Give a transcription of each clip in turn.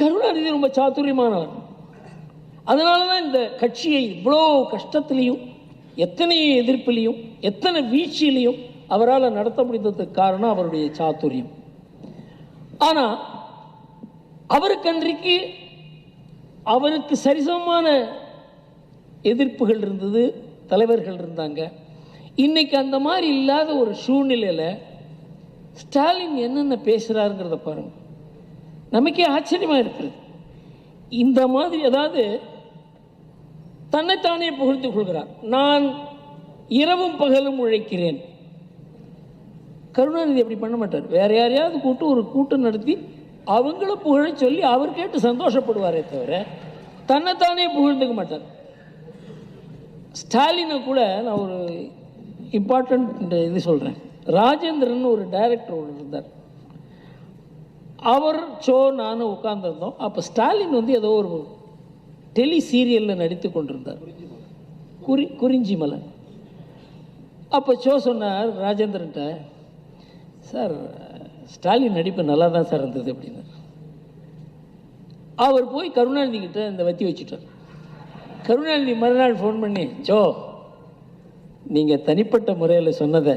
கருணாநிதி ரொம்ப சாதுரியமானவர். அதனால தான் இந்த கட்சியை இவ்வளோ கஷ்டத்திலையும், எத்தனை எதிர்ப்பிலையும், எத்தனை வீழ்ச்சியிலையும் அவரால் நடத்த முடிந்ததுக்கு காரணம் அவருடைய சாதுரியம். ஆனால் அவருக்கு அன்றைக்கு அவருக்கு சரிசமமான எதிர்ப்புகள் இருந்தது, தலைவர்கள் இருந்தாங்க. இன்னைக்கு அந்த மாதிரி இல்லாத ஒரு சூழ்நிலையில் ஸ்டாலின் என்னென்ன பேசுகிறாருங்கிறத பாருங்க, நமக்கே ஆச்சரியமாக இருக்கிறது. இந்த மாதிரி அதாவது தன்னைத்தானே புகழ்ந்து கொள்கிறார். நான் இரவும் பகலும் உழைக்கிறேன். கருணாநிதி அப்படி பண்ண மாட்டார். வேற யாரையாவது கூட்டு ஒரு கூட்டம் நடத்தி அவங்கள புகழ சொல்லி அவர் கேட்டு சந்தோஷப்படுவாரே தவிர தன்னைத்தானே புகழ்ந்துக்க மாட்டார். ஸ்டாலினை கூட நான் ஒரு இம்பார்ட்டன்ட் இது சொல்கிறேன். ராஜேந்திரன் ஒரு டைரக்டர் ஒன்று இருந்தார். அவர் நானும் உட்கார்ந்துருந்தோம். அப்போ ஸ்டாலின் வந்து ஏதோ ஒரு டெலி சீரியலில் நடித்து கொண்டிருந்தார், குறிஞ்சிமலை. அப்போ சொன்னார் ராஜேந்திரன்ட்ட, சார் ஸ்டாலின் நடிப்பு நல்லா தான் சார் இருந்தது அப்படின்னு. அவர் போய் கருணாநிதி கிட்ட இந்த வத்தி வச்சுட்டார். கருணாநிதி மறுநாள் ஃபோன் பண்ணி, நீங்கள் தனிப்பட்ட முறையில் சொன்னதை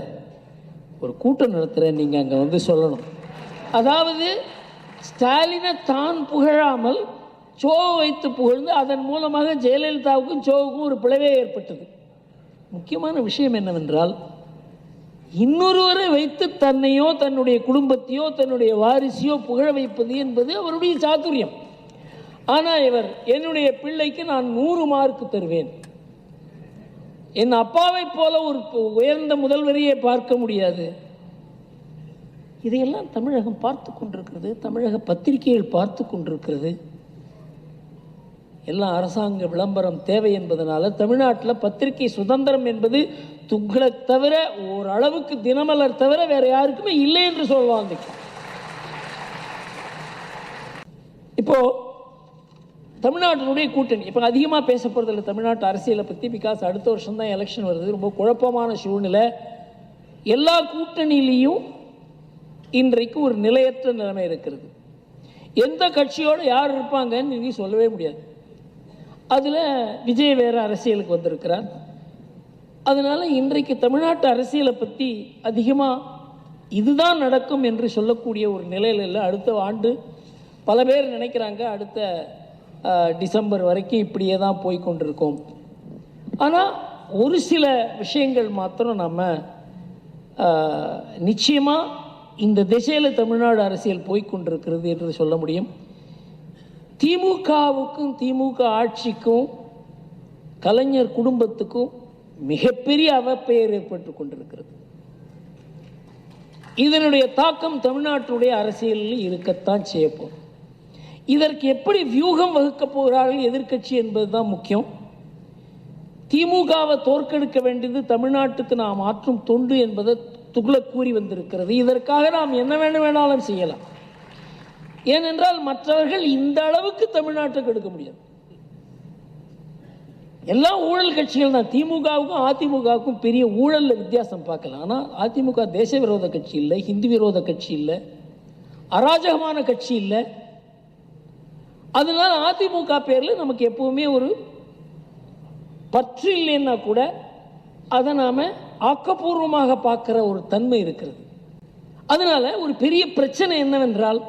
ஒரு கூட்டம் நடத்துகிறேன், நீங்கள் அங்கே வந்து சொல்லணும். அதாவது ஸ்டாலினை தான் புகழாமல் வைத்து புகழ்ந்து அதன் மூலமாக ஜெயலலிதாவுக்கும் வுக்கும் ஒரு பிளவே ஏற்பட்டது. முக்கியமான விஷயம் என்னவென்றால், இன்னொருவரை வைத்து தன்னையோ தன்னுடைய குடும்பத்தையோ தன்னுடைய வாரிசையோ புகழ வைப்பது என்பது அவருடைய சாதுரியம். ஆனால் இவர், என்னுடைய பிள்ளைக்கு நான் 100 மார்க் தருவேன், என் அப்பாவை போல ஒரு உயர்ந்த முதல்வரையே பார்க்க முடியாது. இதையெல்லாம் தமிழகம் பார்த்து கொண்டிருக்கிறது, தமிழக பத்திரிகைகள் பார்த்து கொண்டிருக்கிறது. எல்லாம் அரசாங்க விளம்பரம் தேவை என்பதனால தமிழ்நாட்டில் பத்திரிகை சுதந்திரம் என்பது துக்ளக் தவிர, ஓரளவுக்கு தினமலர் தவிர வேற யாருக்குமே இல்லை என்று சொல்லுவாங்க. இப்போ தமிழ்நாட்டினுடைய கூட்டணி இப்போ அதிகமாக பேச போகிறதில்ல தமிழ்நாட்டு அரசியலை பற்றி. பிகாஸ் அடுத்த வருஷம் தான் எலெக்ஷன் வருது. ரொம்ப குழப்பமான சூழ்நிலை. எல்லா கூட்டணியிலையும் இன்றைக்கு ஒரு நிலையற்ற நிலைமை இருக்கிறது. எந்த கட்சியோடு யார் இருப்பாங்கன்னு நீ சொல்லவே முடியாது. அதில் விஜய் வேறு அரசியலுக்கு வந்திருக்கிறார். அதனால் இன்றைக்கு தமிழ்நாட்டு அரசியலை பற்றி அதிகமாக இதுதான் நடக்கும் என்று சொல்லக்கூடிய ஒரு நிலையில் இல்லை. அடுத்த ஆண்டு பல பேர் நினைக்கிறாங்க அடுத்த டிசம்பர் வரைக்கும் இப்படியே தான் போய்கொண்டிருக்கோம். ஆனால் ஒரு சில விஷயங்கள் மாத்திரம் நம்ம நிச்சயமாக இந்த திசையில் தமிழ்நாடு அரசியல் போய்கொண்டிருக்கிறது என்று சொல்ல முடியும். திமுகவுக்கும் திமுக ஆட்சிக்கும் கலைஞர் குடும்பத்துக்கும் மிகப்பெரிய அவப்பெயர் ஏற்பட்டு கொண்டிருக்கிறது. இதனுடைய தாக்கம் தமிழ்நாட்டுடைய அரசியலில் இருக்கத்தான் செய்யப்போம். இதற்கு எப்படி வியூகம் வகுக்கப் போகிறார்கள் எதிர்க்கட்சி என்பதுதான் முக்கியம். திமுகவை தோற்கெடுக்க வேண்டியது தமிழ்நாட்டுக்கு நாம் ஆற்றும் தொண்டு என்பதை துக்ளக் கூறி வந்திருக்கிறது. இதற்காக நாம் என்ன வேணாலும் செய்யலாம். ஏனென்றால் மற்றவர்கள் இந்த அளவுக்கு தமிழ்நாட்டுக்கு எடுக்க முடியாது. எல்லாம் ஊழல் கட்சிகள் தான். திமுகவுக்கும் அதிமுகவுக்கும் பெரிய ஊழலில் வித்தியாசம் பார்க்கலாம். ஆனால் அதிமுக தேச விரோத கட்சி இல்லை, ஹிந்து விரோத கட்சி இல்லை, அராஜகமான கட்சி இல்லை. அதனால் அதிமுக பேரில் நமக்கு எப்பவுமே ஒரு பற்று இல்லைன்னா கூட அதை நாம் ஆக்கப்பூர்வமாக பார்க்குற ஒரு தன்மை இருக்கிறது. அதனால் ஒரு பெரிய பிரச்சனை என்னவென்றால்,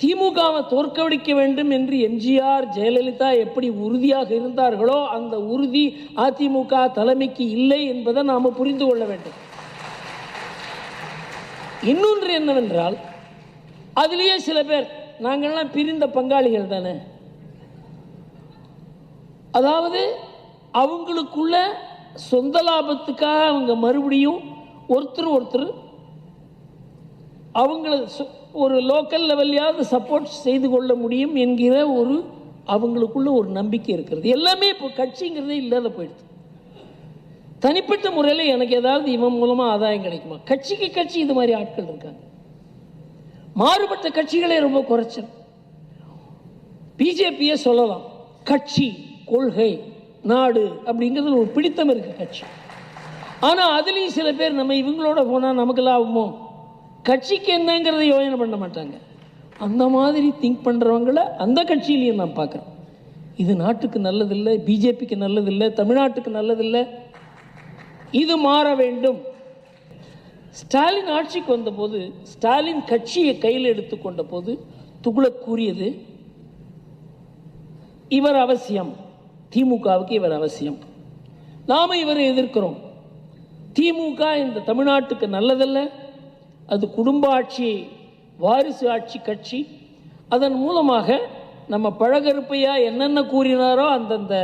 திமுகவை தோற்கடிக்க வேண்டும் என்று எம்ஜிஆர் ஜெயலலிதா எப்படி உறுதியாக இருந்தார்களோ அந்த உறுதி அதிமுக தலைமைக்கு இல்லை என்பதை நாம் புரிந்து கொள்ள வேண்டும். இன்னொன்று என்னவென்றால், அதிலேயே சில பேர் நாங்கள்லாம் பிரிந்த பங்காளிகள் தானே. அதாவது அவங்களுக்குள்ள சொந்த லாபத்துக்காக அவங்க மறுபடியும் ஒருத்தர் அவங்கள ஒரு லோக்கல் லெவல்லையாவது சப்போர்ட் செய்து கொள்ள முடியும் என்கிற ஒரு அவங்களுக்குள்ள ஒரு நம்பிக்கை இருக்கிறது. எல்லாமே இப்போ கட்சிங்கிறதே இல்லாத போயிடுது. தனிப்பட்ட முறையில் எனக்கு ஏதாவது இவன் மூலமாக ஆதாயம் கிடைக்குமா? கட்சிக்கு கட்சி இது மாதிரி ஆட்கள் இருக்காங்க. மாறுபட்ட கட்சிகளே ரொம்ப குறைச்சல். பிஜேபியை சொல்லலாம் கட்சி, கொள்கை, நாடு அப்படிங்கிறது ஒரு பிடித்தம் இருக்கு கட்சி. ஆனால் அதுலேயும் சில பேர் நம்ம இவங்களோட போனால் நமக்கு லாபமோ, கட்சிக்கு என்னங்கிறத யோசனை பண்ண மாட்டாங்க. அந்த மாதிரி திங்க் பண்ணுறவங்கள அந்த கட்சியிலையும் நான் பார்க்குறேன். இது நாட்டுக்கு நல்லதில்லை, பிஜேபிக்கு நல்லதில்லை, தமிழ்நாட்டுக்கு நல்லதில்லை, இது மாற வேண்டும். ஸ்டாலின் ஆட்சிக்கு வந்தபோது, ஸ்டாலின் கட்சியை கையில் எடுத்துக்கொண்ட போது துக்ளக் கூறியது, இவர் அவசியம், திமுகவுக்கு இவர் அவசியம், நாம் இவரை எதிர்க்கிறோம், திமுக இந்த தமிழ்நாட்டுக்கு நல்லதல்ல, அது குடும்ப ஆட்சி, வாரிசு ஆட்சி கட்சி, அதன் மூலமாக நம்ம பழகருப்பையா என்னென்ன கூறினாரோ அந்தந்த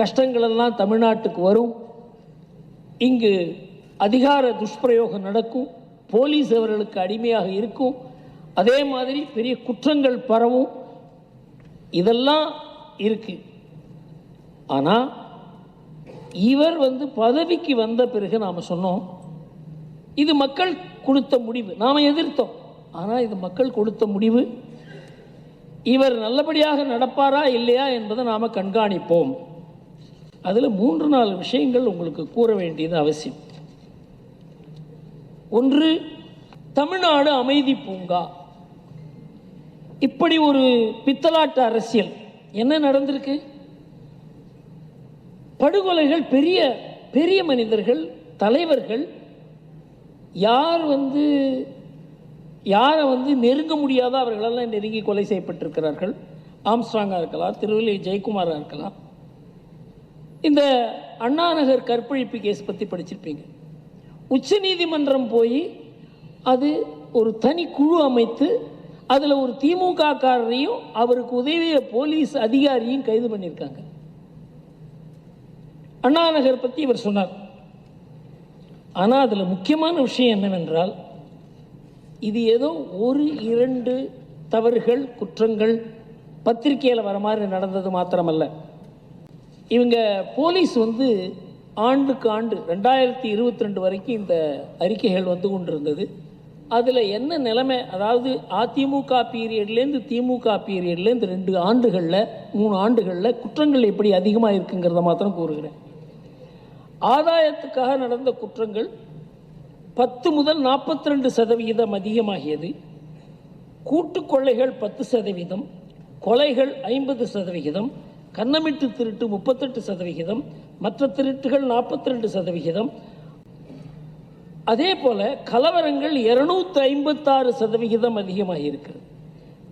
கஷ்டங்களெல்லாம் தமிழ்நாட்டுக்கு வரும், இங்கு அதிகார துஷ்பிரயோகம் நடக்கும், போலீஸ் அவர்களுக்கு அடிமையாக இருக்கும், அதே மாதிரி பெரிய குற்றங்கள் பரவும், இதெல்லாம் இருக்கு. ஆனால் இவர் பதவிக்கு வந்த பிறகு நாம் சொன்னோம், இது மக்கள் கொடுத்த முடிவு, நாம் எதிர்த்தோம், ஆனால் இது மக்கள் கொடுத்த முடிவு, இவர் நல்லபடியாக நடப்பாரா இல்லையா என்பதை நாம் கண்காணிப்போம். அதில் 3-4 விஷயங்கள் உங்களுக்கு கூற வேண்டியது அவசியம். ஒன்று, தமிழ்நாடு அமைதி பூங்கா. இப்படி ஒரு பித்தலாட்ட அரசியல் என்ன நடந்திருக்கு? படுகொலைகள், பெரிய பெரிய மனிதர்கள், தலைவர்கள், யார் யாரை நெருங்க முடியாத அவர்களெல்லாம் நெருங்கி கொலை செய்யப்பட்டிருக்கிறார்கள். ஆம்ஸ்ட்ராங்காக இருக்கலாம், திருவள்ளி ஜெயக்குமாராக இருக்கலாம். இந்த அண்ணாநகர் கற்பழிப்பு கேஸ் பற்றி படிச்சிருப்பீங்க. உச்ச நீதிமன்றம் போய் அது ஒரு தனி குழு அமைத்து அதில் ஒரு திமுக காரரையும் அவருக்கு உதவிய போலீஸ் அதிகாரியும் கைது பண்ணியிருக்காங்க. அண்ணாநகர் பற்றி இவர் சொன்னார். ஆனால் அதில் முக்கியமான விஷயம் என்னவென்றால், இது ஏதோ 1-2 தவறுகள், குற்றங்கள் பத்திரிகையில் வர மாதிரி நடந்தது மாத்திரமல்ல. இவங்க போலீஸ் ஆண்டுக்கு ஆண்டு 2022 வரைக்கும் இந்த அறிக்கைகள் கொண்டிருந்தது. அதில் என்ன நிலைமை, அதாவது அதிமுக பீரியட்லேருந்து திமுக பீரியட்லேருந்து 2 ஆண்டுகளில் 3 ஆண்டுகளில் குற்றங்கள் எப்படி அதிகமாக இருக்குங்கிறத மாத்திரம் கூறுகிறேன். ஆதாயத்துக்காக நடந்த குற்றங்கள் 10 முதல் 42% அதிகமாகியது. கூட்டு கொள்ளைகள் 10%, கொலைகள் 50%, கன்னமிட்டு திருட்டு 38%, மற்ற திருட்டுகள் 42%. அதே போல கலவரங்கள் 256% அதிகமாக இருக்கிறது.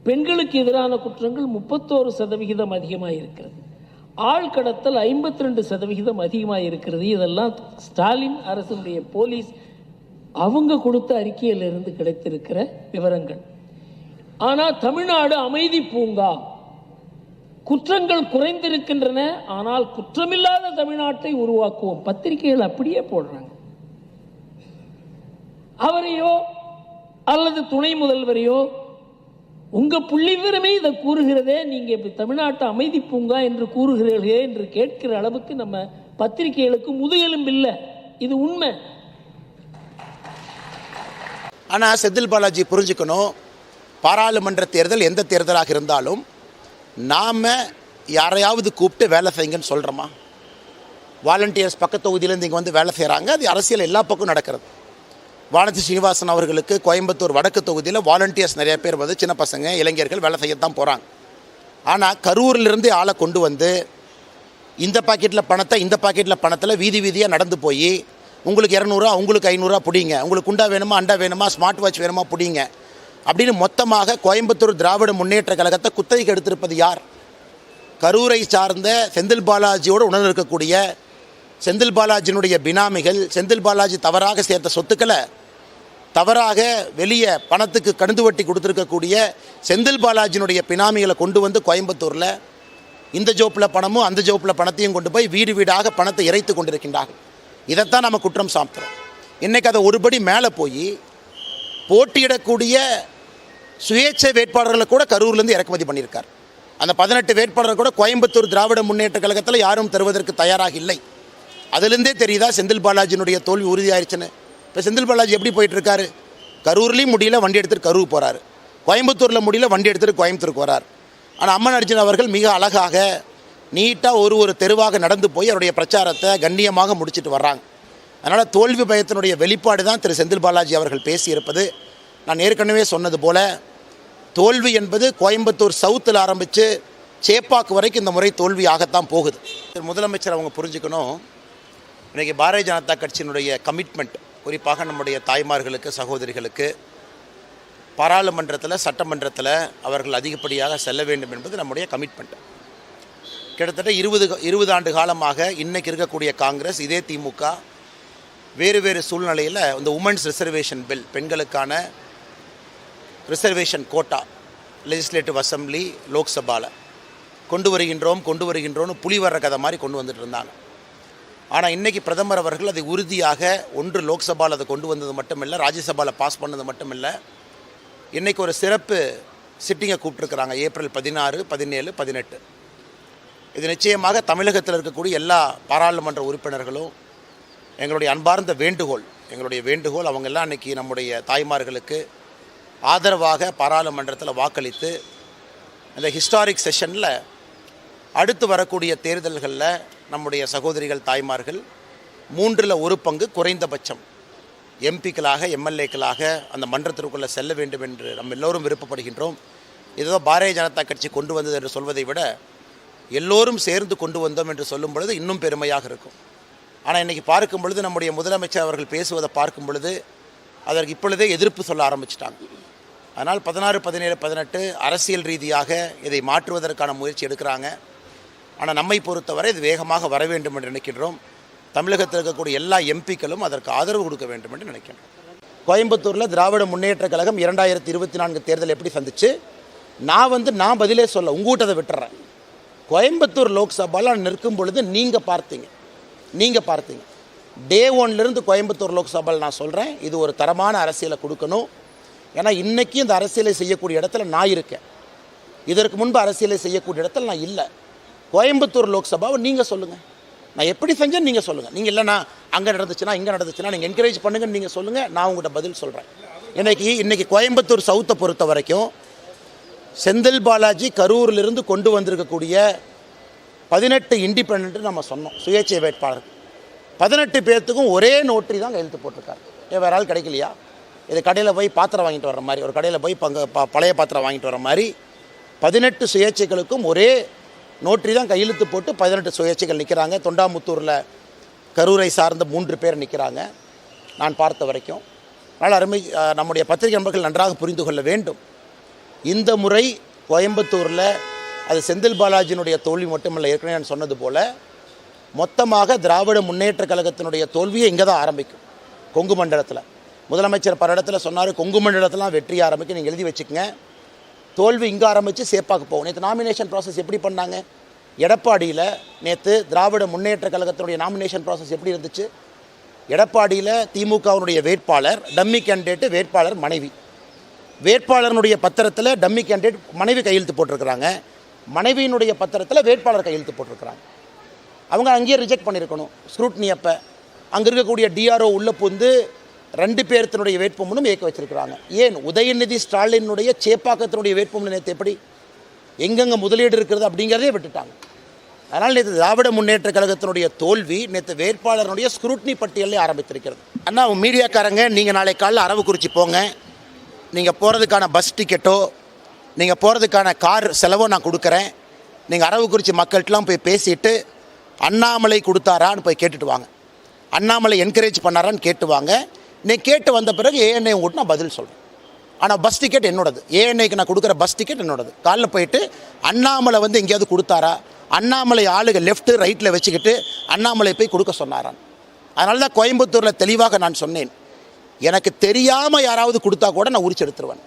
பெண்களுக்கு எதிரான குற்றங்கள் 31% அதிகமாக இருக்கிறது. ஆழ்கடத்தல் 52% அதிகமாக இருக்கிறது. இதெல்லாம் ஸ்டாலின் அரசுடைய போலீஸ் அவங்க கொடுத்த அறிக்கையிலிருந்து கிடைத்திருக்கிற விவரங்கள். ஆனால் தமிழ்நாடு அமைதி பூங்கா, குற்றங்கள் குறைந்திருக்கின்றன, ஆனால் குற்றமில்லாத தமிழ்நாட்டை உருவாக்குவோம், பத்திரிகைகள் அப்படியே போடுறாங்க. அவரையோ அல்லது துணை முதல்வரையோ உங்க புள்ளி விவரமே இதை கூறுகிறதே, நீங்க இப்படி தமிழ்நாட்டு அமைதி பூங்கா என்று கூறுகிறீர்களே என்று கேட்கிற அளவுக்கு நம்ம பத்திரிகைகளுக்கு முதுகெலும்பில்லை. இது உண்மை. ஆனால் செந்தில் பாலாஜி புரிஞ்சுக்கணும், பாராளுமன்ற தேர்தல் எந்த தேர்தலாக இருந்தாலும் நாம் யாரையாவது கூப்பிட்டு வேலை செய்யுங்கன்னு சொல்கிறோமா? வாலண்டியர்ஸ் பக்கத்து தொகுதியிலேருந்து இங்கே வேலை செய்கிறாங்க. அது அரசியல் எல்லா பக்கம் நடக்கிறது. வானதி ஸ்ரீனிவாசன் அவர்களுக்கு கோயம்புத்தூர் வடக்கு தொகுதியில் வாலண்டியர்ஸ் நிறைய பேர் சின்ன பசங்க, இளைஞர்கள் வேலை செய்யத்தான் போகிறாங்க. ஆனால் கரூரிலிருந்து ஆளை கொண்டு இந்த பாக்கெட்டில் பணத்தை இந்த பாக்கெட்டில் பணத்தில் வீதி வீதியாக நடந்து போய் உங்களுக்கு 200, உங்களுக்கு 500 பிடிங்க, உங்களுக்கு குண்டா வேணுமா, அண்டா வேணுமா, ஸ்மார்ட் வாட்ச் வேணுமா பிடிங்க அப்படின்னு மொத்தமாக கோயம்புத்தூர் திராவிட முன்னேற்ற கழகத்தை குத்தகைக்கு எடுத்திருப்பது யார்? கரூரை சார்ந்த செந்தில் பாலாஜியோடு உணர்ந்து இருக்கக்கூடிய செந்தில் பாலாஜியினுடைய பினாமிகள், செந்தில் பாலாஜி தவறாக சேர்த்த சொத்துக்களை தவறாக வெளியே பணத்துக்கு கந்து வட்டி கொடுத்துருக்கக்கூடிய செந்தில் பாலாஜியினுடைய பினாமிகளை கொண்டு கோயம்புத்தூரில் இந்த ஜோப்பில் பணமும் அந்த ஜோப்பில் பணத்தையும் கொண்டு போய் வீடு வீடாக பணத்தை இறைத்து கொண்டிருக்கின்றார்கள். இதைத்தான் நம்ம குற்றம் சாட்டுறோம். இன்றைக்கி அதை ஒருபடி மேலே போய் போட்டியிடக்கூடிய சுயேட்சை வேட்பாளர்களை கூட கரூர்லேருந்து இறக்குமதி பண்ணியிருக்கார். அந்த 18 வேட்பாளர்கள் கூட கோயம்புத்தூர் திராவிட முன்னேற்ற கழகத்தில் யாரும் தருவதற்கு தயாராக இல்லை. அதிலிருந்தே தெரியுதா செந்தில் பாலாஜியினுடைய தோல்வி உறுதியாயிருச்சுன்னு. இப்போ செந்தில் பாலாஜி எப்படி போயிட்டுருக்காரு? கரூர்லேயும் முடியல, வண்டி எடுத்துகிட்டு கரூர் போகிறாரு. கோயம்புத்தூரில் முடியல, வண்டி எடுத்துகிட்டு கோயம்புத்தூருக்கு வரார். ஆனால் அம்மன் அர்ஜுன் அவர்கள் மிக அழகாக நீட்டாக ஒரு தெருவாக நடந்து போய் அவருடைய பிரச்சாரத்தை கண்ணியமாக முடிச்சுட்டு வர்றாங்க. அதனால் தோல்வி பயத்தினுடைய வெளிப்பாடு தான் திரு செந்தில் பாலாஜி அவர்கள் பேசியிருப்பது. நான் ஏற்கனவே சொன்னது போல் தோல்வி என்பது கோயம்புத்தூர் சவுத்தில் ஆரம்பித்து சேப்பாக்கு வரைக்கும் இந்த முறை தோல்வியாகத்தான் போகுது. முதலமைச்சர் அவங்க புரிஞ்சுக்கணும், இன்றைக்கி பாரதிய ஜனதா கட்சியினுடைய கமிட்மெண்ட் குறிப்பாக நம்முடைய தாய்மார்களுக்கு, சகோதரிகளுக்கு பாராளுமன்றத்தில், சட்டமன்றத்தில் அவர்கள் அதிகப்படியாக செல்ல வேண்டும் என்பது நம்முடைய கமிட்மெண்ட். கிட்டத்தட்ட 20 ஆண்டு காலமாக இன்றைக்கி இருக்கக்கூடிய காங்கிரஸ், இதே திமுக வேறு வேறு சூழ்நிலையில் இந்த உமன்ஸ் ரிசர்வேஷன் பில், பெண்களுக்கான ரிசர்வேஷன் கோட்டா லெஜிஸ்லேட்டிவ் அசம்பிளி லோக்சபாவில் கொண்டு வருகின்றோம்னு புலி வர்ற கதை மாதிரி கொண்டு வந்துட்டு இருந்தாங்க. ஆனால் இன்றைக்கி பிரதமர் அவர்கள் அதை உறுதியாக ஒன்று லோக்சபாவில் அதை கொண்டு வந்தது மட்டுமில்லை, ராஜ்யசபாவில் பாஸ் பண்ணது மட்டுமில்லை, இன்றைக்கி ஒரு சிறப்பு சிட்டிங்கை கூப்பிட்டுருக்குறாங்க ஏப்ரல் 16, 17, 18. இது நிச்சயமாக தமிழகத்தில் இருக்கக்கூடிய எல்லா பாராளுமன்ற உறுப்பினர்களும் எங்களுடைய அன்பார்ந்த வேண்டுகோள் அவங்கெல்லாம் இன்றைக்கி நம்முடைய தாய்மார்களுக்கு ஆதரவாக பாராளுமன்றத்தில் வாக்களித்து இந்த ஹிஸ்டாரிக் செஷனில் அடுத்து வரக்கூடிய தேர்தல்களில் நம்முடைய சகோதரிகள், தாய்மார்கள் 3ல் 1 பங்கு குறைந்தபட்சம் எம்பிக்களாக, எம்எல்ஏக்களாக அந்த மன்றத்திற்குள்ளே செல்ல வேண்டும் என்று நம்ம எல்லோரும் விருப்பப்படுகின்றோம். இதுதான் பாரதிய ஜனதா கட்சி கொண்டு வந்தது என்று சொல்வதை விட எல்லோரும் சேர்ந்து கொண்டு வந்தோம் என்று சொல்லும் பொழுது இன்னும் பெருமையாக இருக்கும். ஆனால் இன்றைக்கி பார்க்கும் பொழுது நம்முடைய முதலமைச்சர் அவர்கள் பேசுவதை பார்க்கும் பொழுது அதற்கு இப்பொழுதே எதிர்ப்பு சொல்ல ஆரம்பிச்சிட்டாங்க. அதனால் 16, 17, 18 அரசியல் ரீதியாக இதை மாற்றுவதற்கான முயற்சி எடுக்கிறாங்க. ஆனால் நம்மை பொறுத்தவரை இது வேகமாக வர வேண்டும் என்று நினைக்கின்றோம். தமிழகத்தில் இருக்கக்கூடிய எல்லா எம்பிக்களும் அதற்கு ஆதரவு கொடுக்க வேண்டும் என்று நினைக்கின்றோம். கோயம்புத்தூரில் திராவிட முன்னேற்றக் கழகம் 2024 தேர்தல் எப்படி சந்திச்சு, நான் பதிலே சொல்ல உங்கள்கிட்ட அதை விட்டுறேன். கோயம்புத்தூர் லோக்சபாவில் நிற்கும் பொழுது நீங்கள் பார்த்தீங்க டே 1லேருந்து கோயம்புத்தூர் லோக்சபாவில் நான் சொல்கிறேன், இது ஒரு தரமான அரசியலை கொடுக்கணும். ஏன்னா இன்றைக்கி இந்த அரசியலை செய்யக்கூடிய இடத்துல நான் இருக்கேன், இதற்கு முன்பு அரசியலை செய்யக்கூடிய இடத்துல நான் இல்லை. கோயம்புத்தூர் லோக்சபாவை நீங்கள் சொல்லுங்கள், நான் எப்படி செஞ்சேன்னு நீங்கள் சொல்லுங்கள். நீங்கள் இல்லைனா அங்கே நடந்துச்சுன்னா இங்கே நடந்துச்சுன்னா நீங்கள் என்கரேஜ் பண்ணுங்கன்னு நீங்கள் சொல்லுங்கள், நான் உங்கள்கிட்ட பதில் சொல்கிறேன். இன்றைக்கி கோயம்புத்தூர் சவுத்தை பொறுத்த வரைக்கும் செந்தில் பாலாஜி கரூரிலிருந்து கொண்டு வந்திருக்கக்கூடிய 18 இண்டிபெண்ட் நம்ம சொன்னோம் சுயேட்சை வேட்பாளர். 18 பேர்த்துக்கும் ஒரே நோட்டரி தான் கையெழுத்து போட்டிருக்காரு. வேறு ஆள் கிடைக்கலையா? இது கடையில் போய் பாத்திரம் வாங்கிட்டு வர மாதிரி, ஒரு கடையில் போய் பழைய பாத்திரம் வாங்கிட்டு வர மாதிரி 18 சுயேட்சைகளுக்கும் ஒரே நோட்டரி தான் கையெழுத்து போட்டு 18 சுயேட்சைகள் நிற்கிறாங்க. தொண்டாமுத்தூரில் கரூரை சார்ந்த 3 பேர் நிற்கிறாங்க நான் பார்த்த வரைக்கும். அதனால் நம்முடைய பத்திரிகை நண்பர்கள் நன்றாக புரிந்து கொள்ள வேண்டும், இந்த முறை கோயம்புத்தூரில் அது செந்தில் பாலாஜியினுடைய தோல்வி மட்டுமல்ல, ஏற்கனவே நான் சொன்னது போல் மொத்தமாக திராவிட முன்னேற்ற கழகத்தினுடைய தோல்வியை இங்கே தான் ஆரம்பிக்கும். கொங்கு மண்டலத்தில் முதலமைச்சர் பல இடத்துல சொன்னார், கொங்கு மண்டலத்திலாம் வெற்றி ஆரம்பிக்கும், நீங்கள் எழுதி வச்சுக்கங்க. தோல்வி இங்கே ஆரம்பித்து சேப்பாக்கு போகும். நேற்று நாமினேஷன் ப்ராசஸ் எப்படி பண்ணாங்க? எடப்பாடியில் நேற்று திராவிட முன்னேற்ற கழகத்தினுடைய நாமினேஷன் ப்ராசஸ் எப்படி இருந்துச்சு? எடப்பாடியில் திமுகவினுடைய வேட்பாளர் டம்மி கேண்டிடேட்டு, வேட்பாளர் மனைவி, வேட்பாளருடைய பத்திரத்தில் டம்மி கேண்டிடேட் மனைவி கையெழுத்து போட்டிருக்கிறாங்க, மனைவியினுடைய பத்திரத்தில் வேட்பாளர் கையெழுத்து போட்டிருக்கிறாங்க. அவங்க அங்கேயே ரிஜெக்ட் பண்ணியிருக்கணும் ஸ்க்ரூட்னி. அப்போ அங்கே இருக்கக்கூடிய டிஆர்ஓ உள்ள புந்து 2 பேர்த்தினுடைய வேட்புமனும் ஏற்க வச்சிருக்கிறாங்க. ஏன்? உதயநிதி ஸ்டாலினுடைய சேப்பாக்கத்தினுடைய வேட்புமனு நேற்று எப்படி எங்கெங்கே முதலீடு இருக்கிறது அப்படிங்கிறதே விட்டுட்டாங்க. அதனால் நேற்று திராவிட முன்னேற்ற கழகத்தினுடைய தோல்வி நேற்று வேட்பாளருடைய ஸ்க்ரூட்னி பட்டியலே ஆரம்பித்திருக்கிறது. ஆனால் மீடியாக்காரங்க, நீங்கள் நாளை காலையில் அரவக்குறிச்சி போங்க, நீங்கள் போகிறதுக்கான பஸ் டிக்கெட்டோ நீங்கள் போகிறதுக்கான கார் செலவோ நான் கொடுக்குறேன். நீங்கள் அரவக்குறிச்சி மக்கள்கிட்டலாம் போய் பேசிட்டு அண்ணாமலை கொடுத்தாரான்னு போய் கேட்டுட்டு வாங்க, அண்ணாமலை என்கரேஜ் பண்ணாரான்னு கேட்டு வாங்க. நீ கேட்டு வந்த பிறகு ஏஎன்ஐ உங்கள்கிட்ட நான் பதில் சொல்கிறேன். ஆனால் பஸ் டிக்கெட் என்னோடது, ஏஎன்ஐக்கு நான் கொடுக்குற பஸ் டிக்கெட் என்னோடது. காலைல போயிட்டு அண்ணாமலை எங்கேயாவது கொடுத்தாரா, அண்ணாமலை ஆளுக லெஃப்ட்டு ரைட்டில் வச்சுக்கிட்டு அண்ணாமலை போய் கொடுக்க சொன்னாரான். அதனால தான் கோயம்புத்தூரில் தெளிவாக நான் சொன்னேன், எனக்கு தெரியாமல் யாராவது கொடுத்தா கூட நான் உரிச்சு எடுத்துருவேன்.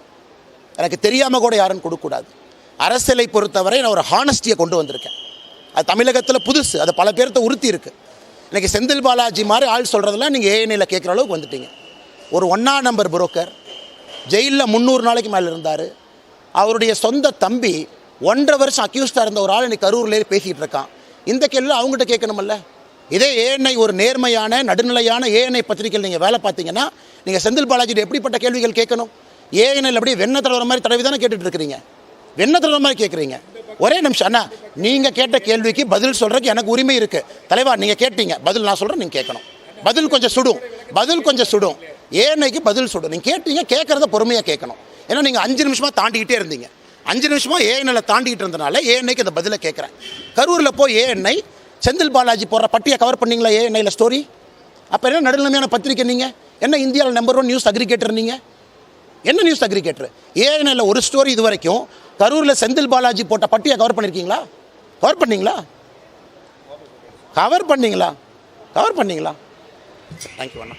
எனக்கு தெரியாமல் கூட யாரும் கொடுக்கக்கூடாது. அரசியலை பொறுத்தவரை நான் ஒரு ஹானஸ்டியை கொண்டு வந்திருக்கேன். அது தமிழகத்தில் புதுசு, அது பல பேர்த்த உறுத்தி இருக்குது. இன்றைக்கி செந்தில் பாலாஜி மாதிரி ஆள் சொல்கிறதெல்லாம் நீங்கள் ஏஎன்ஐயில் கேட்குற அளவுக்கு வந்துட்டீங்க. ஒரு 1ஆம் நம்பர் புரோக்கர் ஜெயிலில் 300 நாளைக்கு மேலே இருந்தார். அவருடைய சொந்த தம்பி 1.5 வருஷம் அக்யூஸ்டாக இருந்த ஒரு ஆள் இன்றைக்கி கரூர்லேயே பேசிகிட்டு இருக்கான். இந்த கேள்வி அவங்ககிட்ட கேட்கணுமல்ல. இதே ஏஎன்ஐ ஒரு நேர்மையான நடுநிலையான ஏஎன்ஐ பத்திரிகையில் நீங்கள் வேலை பார்த்தீங்கன்னா நீங்கள் செந்தில் பாலாஜிட்டு எப்படிப்பட்ட கேள்விகள் கேட்கணும்? ஏஎன்ஐயில் அப்படியே வெண்ண தடவை மாதிரி தடவி தானே கேட்டுட்டு இருக்கிறீங்க, வெண்ண தடவை மாதிரி கேட்குறீங்க. ஒரே நிமிஷம் அண்ணா, நீங்கள் கேட்ட கேள்விக்கு பதில் சொல்கிறதுக்கு எனக்கு உரிமை இருக்குது. தலைவா, நீங்கள் கேட்டீங்க, பதில் நான் சொல்கிறேன், நீங்கள் கேட்கணும். பதில் கொஞ்சம் சுடும், ஏஎன்ஐக்கு பதில் சுடும். நீங்கள் கேட்டீங்க, கேட்குறத பொறுமையாக கேட்கணும். ஏன்னா நீங்கள் 5 நிமிஷமாக தாண்டிக்கிட்டே இருந்தீங்க. 5 நிமிஷமாக ஏஎன்ஐல தாண்டிக்கிட்டு இருந்தனால ஏஎன்ஐக்கு அந்த பதிலை கேட்குறேன். கரூரில் போய் ஏஎன்ஐ செந்தில் பாலாஜி போடுற பட்டியை கவர் பண்ணீங்களா ஏஎன்ஐல ஸ்டோரி? அப்போ என்ன நடுநிலைமையான பத்திரிக்கை நீங்கள்? என்ன இந்தியாவில் நம்பர் 1 நியூஸ் அக்ரிகேட்டர் நீங்கள்? என்ன நியூஸ் அக்ரிகேட்டர்? ஏஎன்ஐல ஒரு ஸ்டோரி இது வரைக்கும் கரூரில் செந்தில் பாலாஜி போட்ட பட்டியை கவர் பண்ணியிருக்கீங்களா? கவர் பண்ணீங்களா? கவர் பண்ணீங்களா? தேங்க்யூ அண்ணா.